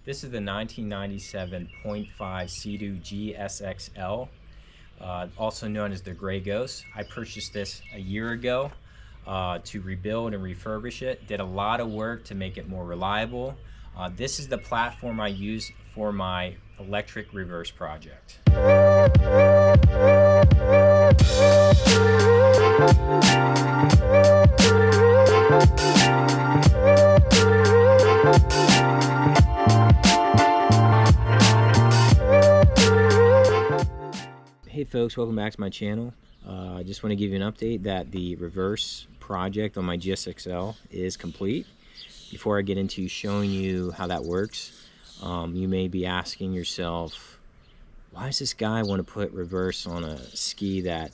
This is the 1997.5 Seadoo GSX-L, also known as the Gray Ghost. I purchased this a year ago to rebuild and refurbish it. Did a lot of work to make it more reliable. This is the platform I use for my electric reverse project. Hey folks, welcome back to my channel. I just want to give you an update that the reverse project on my GSXL is complete. Before I get into showing you how that works, you may be asking yourself, why does this guy want to put reverse on a ski that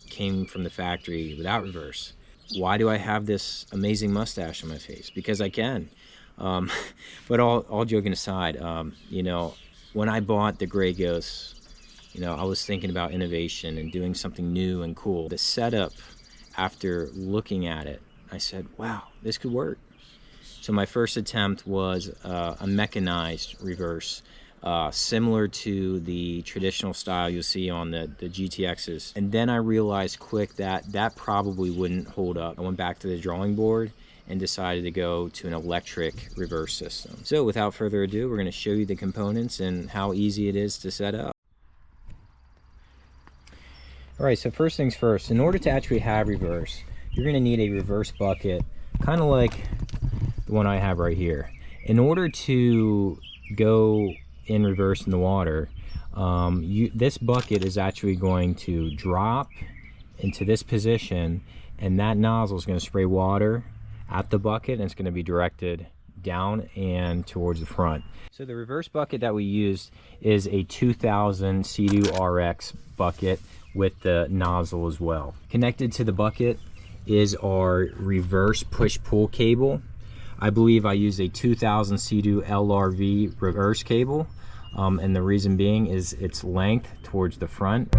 came from the factory without reverse? Why do I have this amazing mustache on my face? Because I can. But all joking aside, you know, when I bought the Gray Ghost, you know, I was thinking about innovation and doing something new and cool. The setup, after looking at it, I said, wow, this could work. So my first attempt was a mechanized reverse, similar to the traditional style you'll see on the GTXs. And then I realized quick that that probably wouldn't hold up. I went back to the drawing board and decided to go to an electric reverse system. So without further ado, we're going to show you the components and how easy it is to set up. Alright, so first things first, in order to actually have reverse, you're going to need a reverse bucket, kind of like the one I have right here. In order to go in reverse in the water, this bucket is actually going to drop into this position, and that nozzle is going to spray water at the bucket, and it's going to be directed down and towards the front. So the reverse bucket that we used is a 2000 Seadoo RX bucket with the nozzle as well. Connected to the bucket is our reverse push-pull cable. I believe I use a 2000 Seadoo LRV reverse cable, and the reason being is its length towards the front.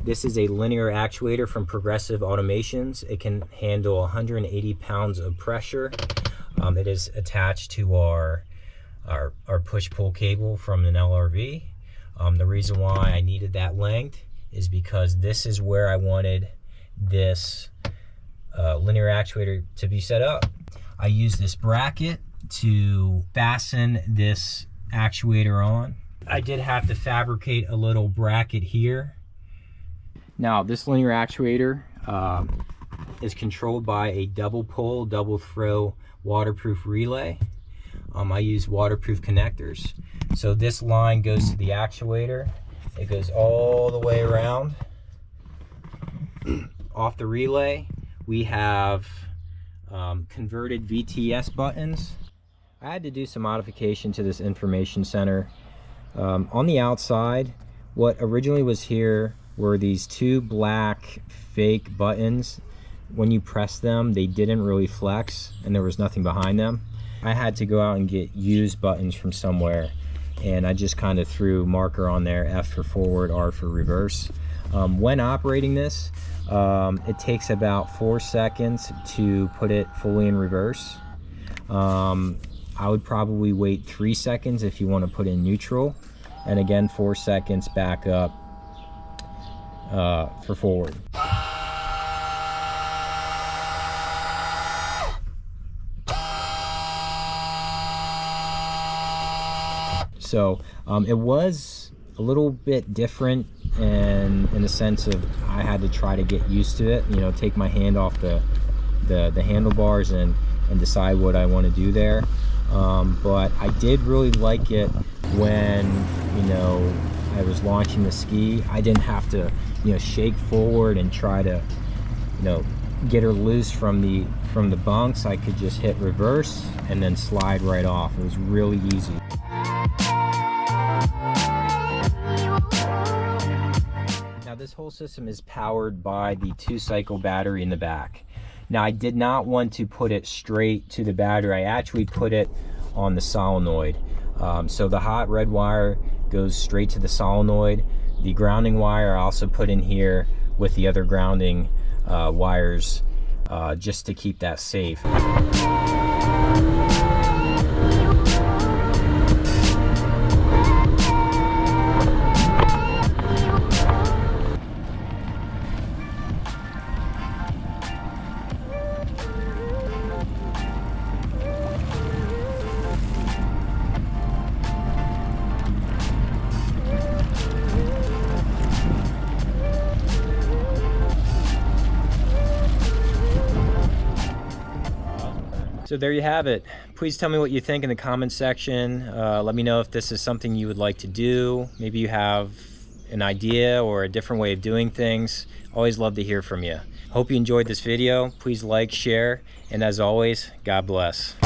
This is a linear actuator from Progressive Automations. It can handle 180 pounds of pressure. It is attached to our push-pull cable from an LRV. The reason why I needed that length is because this is where I wanted this linear actuator to be set up. I use this bracket to fasten this actuator on. I did have to fabricate a little bracket here. Now, this linear actuator is controlled by a double pull, double throw waterproof relay. I use waterproof connectors. So this line goes to the actuator. It goes all the way around. Off the relay, we have converted VTS buttons. I had to do some modification to this information center. On the outside, what originally was here were these two black fake buttons. When you press them, they didn't really flex and there was nothing behind them. I had to go out and get used buttons from somewhere, and I just kind of threw marker on there, F for forward, R for reverse. When operating this, it takes about 4 seconds to put it fully in reverse. I would probably wait 3 seconds if you want to put in neutral, and again 4 seconds back up for forward. So it was a little bit different in the sense of I had to try to get used to it, you know, take my hand off the handlebars and decide what I want to do there. But I did really like it when, you know, I was launching the ski. I didn't have to, you know, shake forward and try to, you know, get her loose from the bunks. I could just hit reverse and then slide right off. It was really easy. Now this whole system is powered by the 2-cycle battery in the back. Now I did not want to put it straight to the battery. I actually put it on the solenoid. So the hot red wire goes straight to the solenoid. The grounding wire I also put in here with the other grounding wires just to keep that safe. So there you have it. Please tell me what you think in the comments section. Let me know if this is something you would like to do. Maybe you have an idea or a different way of doing things. Always love to hear from you. Hope you enjoyed this video. Please like, share, and as always, God bless.